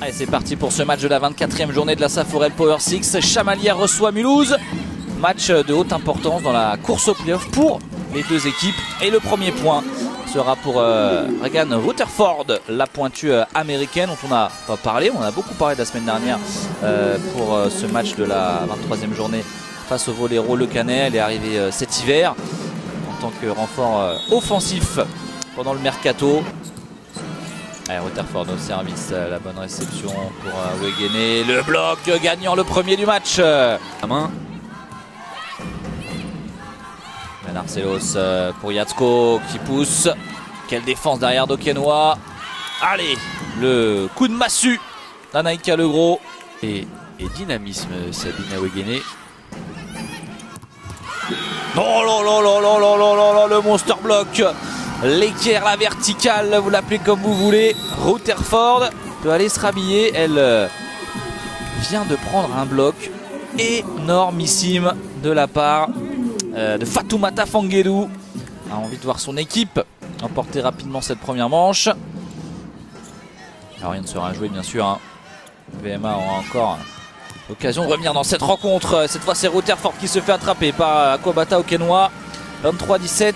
Allez, c'est parti pour ce match de la 24e journée de la Saforel Power 6. Chamalières reçoit Mulhouse. Match de haute importance dans la course au playoff pour les deux équipes. Et le premier point sera pour Regan Rutherford, la pointue américaine dont on n'a pas parlé. On a beaucoup parlé la semaine dernière pour ce match de la 23e journée face au Voléro Le Canet. Elle est arrivée cet hiver en tant que renfort offensif pendant le mercato. Allez, Rutherford au service, la bonne réception pour Wegené. Le bloc gagnant, le premier du match. La main. Marcelos pour Yatsko qui pousse. Quelle défense derrière d'Okenoa. Allez, le coup de massue d'Anaïka Legros. Et dynamisme Sabina Wegené. Oh là là là là là là là, le monster block. L'équerre, la verticale, vous l'appelez comme vous voulez. Rutherford peut aller se rhabiller. Elle vient de prendre un bloc énormissime de la part de Fatoumata Fanguedou. A envie de voir son équipe emporter rapidement cette première manche. Alors rien ne sera joué bien sûr, hein. VMA aura encore l'occasion de revenir dans cette rencontre. Cette fois c'est Rutherford qui se fait attraper par Akwabata Okenoa. 23-17.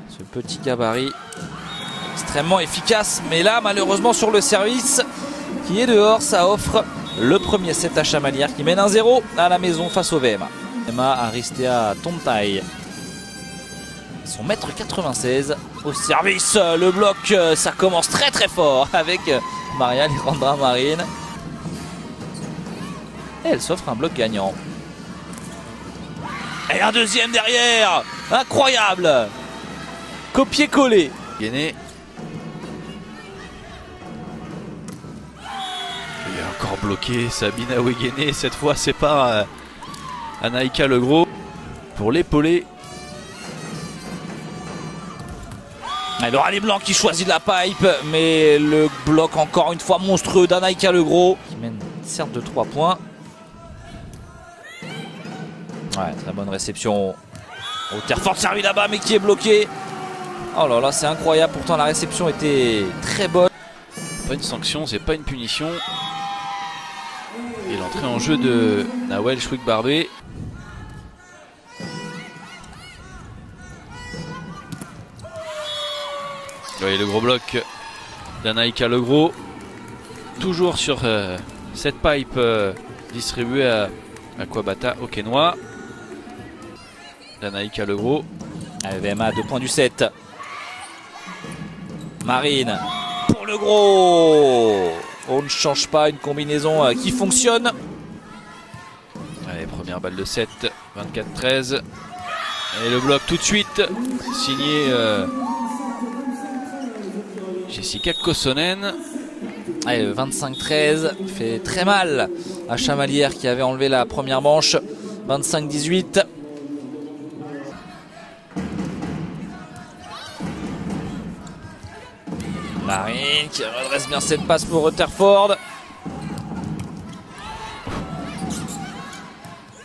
Ce petit gabarit extrêmement efficace. Mais là malheureusement sur le service qui est dehors, ça offre le premier set à Chamalières qui mène 1-0 à la maison face au VMA. VMA Aristea Tontai. Son mètre 96 au service. Le bloc, ça commence très très fort avec Maria Lirandra Marine. Et elle s'offre un bloc gagnant. Et un deuxième derrière. Incroyable. Copier-coller. Wegené. Il est encore bloqué. Sabina Wegené. Cette fois, c'est pas Anaïka Legros pour l'épauler. Le rallye blanc qui choisit la pipe, mais le bloc encore une fois monstrueux d'Anaïka Legros qui mène certes de 3 points. Ouais, très bonne réception. Rutherford servi là-bas mais qui est bloqué. Oh là là, c'est incroyable. Pourtant la réception était très bonne. Pas une sanction, c'est pas une punition. Et l'entrée en jeu de Nawel Chouik-Barbé. Vous voyez le gros bloc d'Anaïka Legros. Toujours sur cette pipe distribuée à Akwabata Okenoa. D'Anaïka Legros. VMA à 2 points du 7. Marine pour le gros. On ne change pas, une combinaison qui fonctionne. Allez, première balle de 7, 24-13. Et le bloc tout de suite, signé Jessica Kossonen. Allez, le 25-13 fait très mal à Chamalières qui avait enlevé la première manche. 25-18. Marine qui redresse bien cette passe pour Rutherford.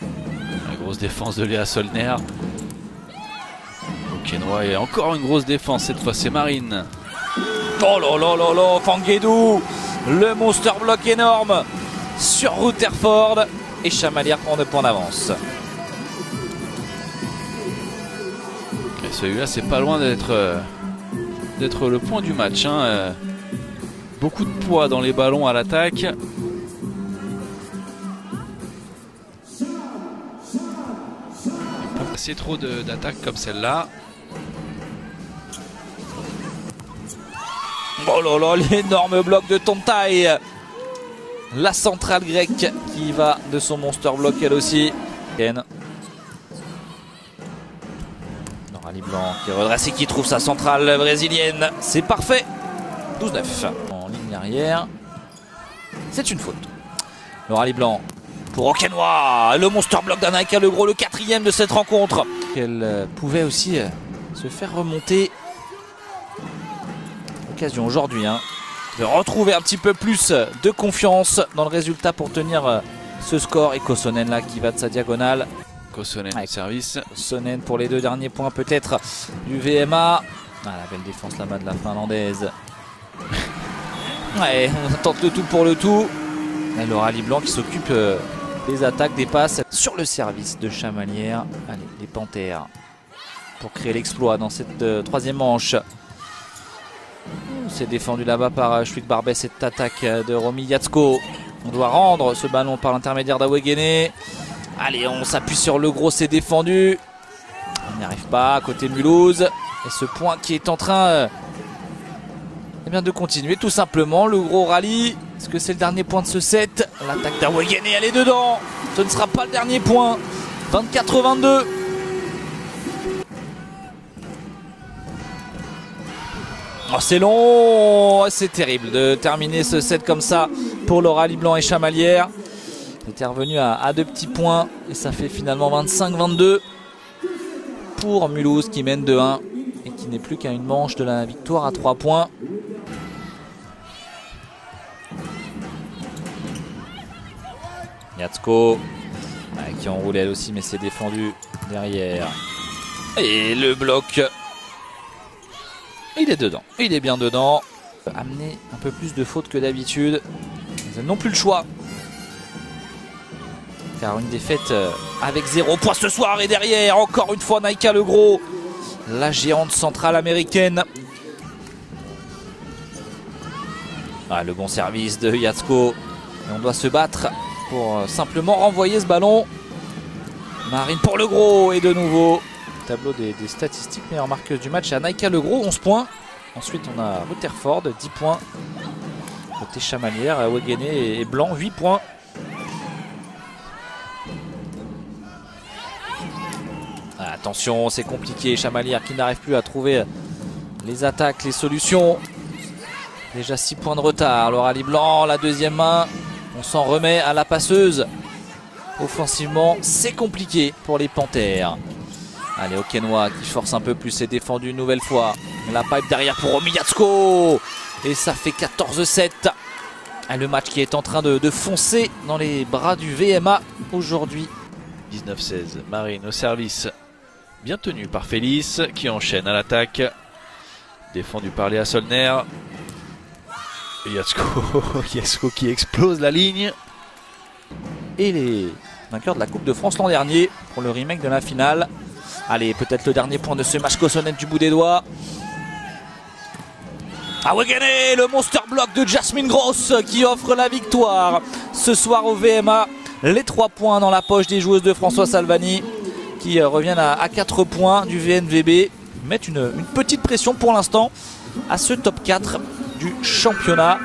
La grosse défense de Léa Solner. Okenoa et encore une grosse défense, cette fois c'est Marine. Oh là là là là, Fanguedou, le monster block énorme sur Rutherford. Et Chamalières prend 2 points d'avance. Et celui-là c'est pas loin d'être le point du match, hein. Beaucoup de poids dans les ballons à l'attaque. Pas passer trop d'attaques comme celle-là. Oh là là, l'énorme bloc de Tontai. La centrale grecque qui va de son monster block elle aussi. Rallye blanc qui redresse et qui trouve sa centrale brésilienne. C'est parfait. 12-9. En ligne arrière. C'est une faute. Le rallye blanc pour Okenoa. Le monster block d'Anaïka Legros, le 4e de cette rencontre. Elle pouvait aussi se faire remonter. Occasion aujourd'hui de retrouver un petit peu plus de confiance dans le résultat pour tenir ce score. Et Kossonen là qui va de sa diagonale. Kossonen au service. Kossonen pour les 2 derniers points peut-être du VMA. Ah, la belle défense là-bas de la finlandaise. Ouais, on tente le tout pour le tout. Et le rallye blanc qui s'occupe des attaques, des passes sur le service de Chamalières. Allez, les Panthères pour créer l'exploit dans cette troisième manche. C'est défendu là-bas par Chouik Barbet, cette attaque de Romy Yatsko. On doit rendre ce ballon par l'intermédiaire d'Awegene. Allez, on s'appuie sur le gros, c'est défendu. On n'y arrive pas, côté Mulhouse. Et ce point qui est en train eh bien, de continuer tout simplement. Le gros rallye. Est-ce que c'est le dernier point de ce set? L'attaque d'Awegene, elle est dedans. Ce ne sera pas le dernier point. 24-22. Oh, c'est long, c'est terrible de terminer ce set comme ça pour le rallye blanc et Chamalières. C'était revenu à 2 petits points et ça fait finalement 25-22 pour Mulhouse qui mène 2-1 et qui n'est plus qu'à une manche de la victoire à 3 points. Yatsko qui enroule elle aussi, mais c'est défendu derrière. Et le bloc. Il est dedans, il est bien dedans. Amener un peu plus de fautes que d'habitude. Ils n'ont plus le choix. Car une défaite avec 0 points ce soir. Et derrière, encore une fois, Naïka Legros, la géante centrale américaine. Ah, le bon service de Yatsko. Et on doit se battre pour simplement renvoyer ce ballon. Marine pour Legros. Et de nouveau, tableau des statistiques, meilleure marqueuse du match à Naïka Legros, 11 points. Ensuite on a Rutherford, 10 points. Côté Chamalières, Awegene et Blanc, 8 points. Ah, attention, c'est compliqué, Chamalières qui n'arrive plus à trouver les attaques, les solutions. Déjà 6 points de retard, le rallye blanc, la deuxième main. On s'en remet à la passeuse. Offensivement, c'est compliqué pour les Panthères. Allez, Okenoa qui force un peu plus, c'est défendu une nouvelle fois. La pipe derrière pour Romy Yatsko. Et ça fait 14-7. Le match qui est en train de foncer dans les bras du VMA aujourd'hui. 19-16, Marine au service. Bien tenu par Félix qui enchaîne à l'attaque. Défendu par Léa Solner. Et Yatsko qui explose la ligne. Et les vainqueurs de la Coupe de France l'an dernier pour le remake de la finale. Allez, peut-être le dernier point de ce match Cossonette du bout des doigts. Awegene, le monster block de Jasmine Gross qui offre la victoire ce soir au VMA. Les 3 points dans la poche des joueuses de François Salvani qui reviennent à 4 points du VNVB. Mettent une petite pression pour l'instant à ce top 4 du championnat.